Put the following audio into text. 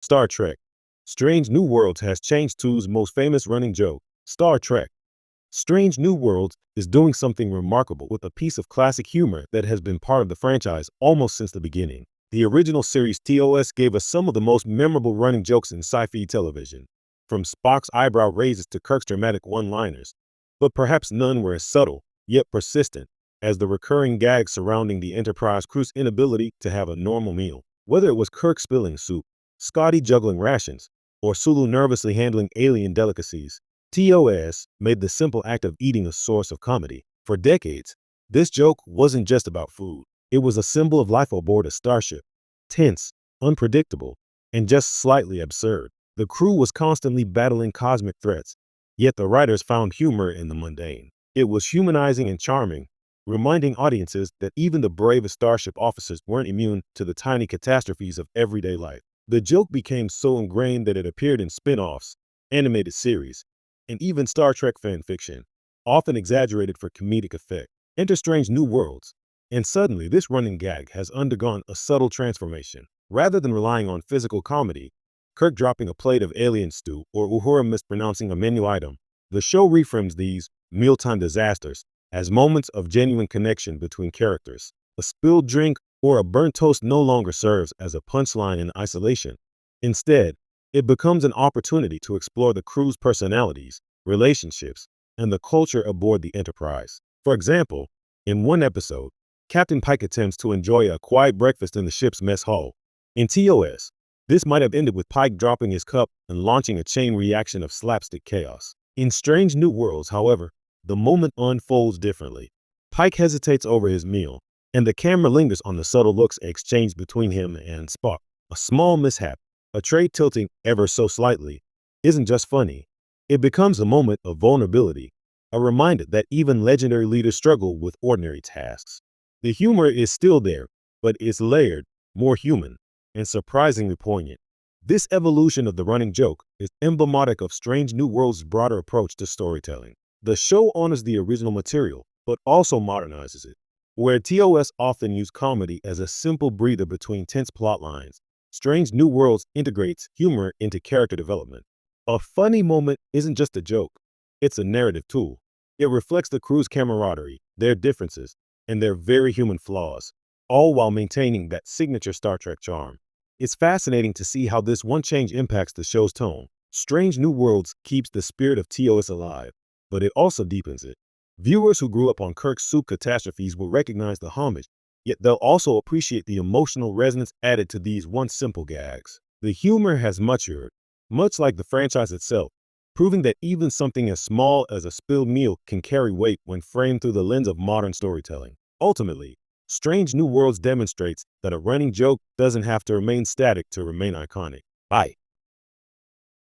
Star Trek. Strange New Worlds has changed two's most famous running joke. Star Trek. Strange New Worlds is doing something remarkable with a piece of classic humor that has been part of the franchise almost since the beginning. The original series TOS gave us some of the most memorable running jokes in sci-fi television, from Spock's eyebrow raises to Kirk's dramatic one-liners. But perhaps none were as subtle, yet persistent, as the recurring gags surrounding the Enterprise crew's inability to have a normal meal. Whether it was Kirk spilling soup, Scotty juggling rations, or Sulu nervously handling alien delicacies, TOS made the simple act of eating a source of comedy. For decades, this joke wasn't just about food. It was a symbol of life aboard a starship. Tense, unpredictable, and just slightly absurd. The crew was constantly battling cosmic threats, yet the writers found humor in the mundane. It was humanizing and charming, reminding audiences that even the bravest starship officers weren't immune to the tiny catastrophes of everyday life. The joke became so ingrained that it appeared in spin-offs, animated series, and even Star Trek fan fiction, often exaggerated for comedic effect. Enter Strange New Worlds, and suddenly this running gag has undergone a subtle transformation. Rather than relying on physical comedy, Kirk dropping a plate of alien stew or Uhura mispronouncing a menu item, the show reframes these mealtime disasters as moments of genuine connection between characters. A spilled drink or a burnt toast no longer serves as a punchline in isolation. Instead, it becomes an opportunity to explore the crew's personalities, relationships, and the culture aboard the Enterprise. For example, in one episode, Captain Pike attempts to enjoy a quiet breakfast in the ship's mess hall. In TOS, this might have ended with Pike dropping his cup and launching a chain reaction of slapstick chaos. In Strange New Worlds, however, the moment unfolds differently. Pike hesitates over his meal, and the camera lingers on the subtle looks exchanged between him and Spock. A small mishap, a tray tilting ever so slightly, isn't just funny. It becomes a moment of vulnerability, a reminder that even legendary leaders struggle with ordinary tasks. The humor is still there, but it's layered, more human, and surprisingly poignant. This evolution of the running joke is emblematic of Strange New Worlds' broader approach to storytelling. The show honors the original material, but also modernizes it. Where TOS often used comedy as a simple breather between tense plot lines, Strange New Worlds integrates humor into character development. A funny moment isn't just a joke, it's a narrative tool. It reflects the crew's camaraderie, their differences, and their very human flaws, all while maintaining that signature Star Trek charm. It's fascinating to see how this one change impacts the show's tone. Strange New Worlds keeps the spirit of TOS alive, but it also deepens it. Viewers who grew up on Kirk's soup catastrophes will recognize the homage, yet they'll also appreciate the emotional resonance added to these once simple gags. The humor has matured, much like the franchise itself, proving that even something as small as a spilled meal can carry weight when framed through the lens of modern storytelling. Ultimately, Strange New Worlds demonstrates that a running joke doesn't have to remain static to remain iconic. Bye.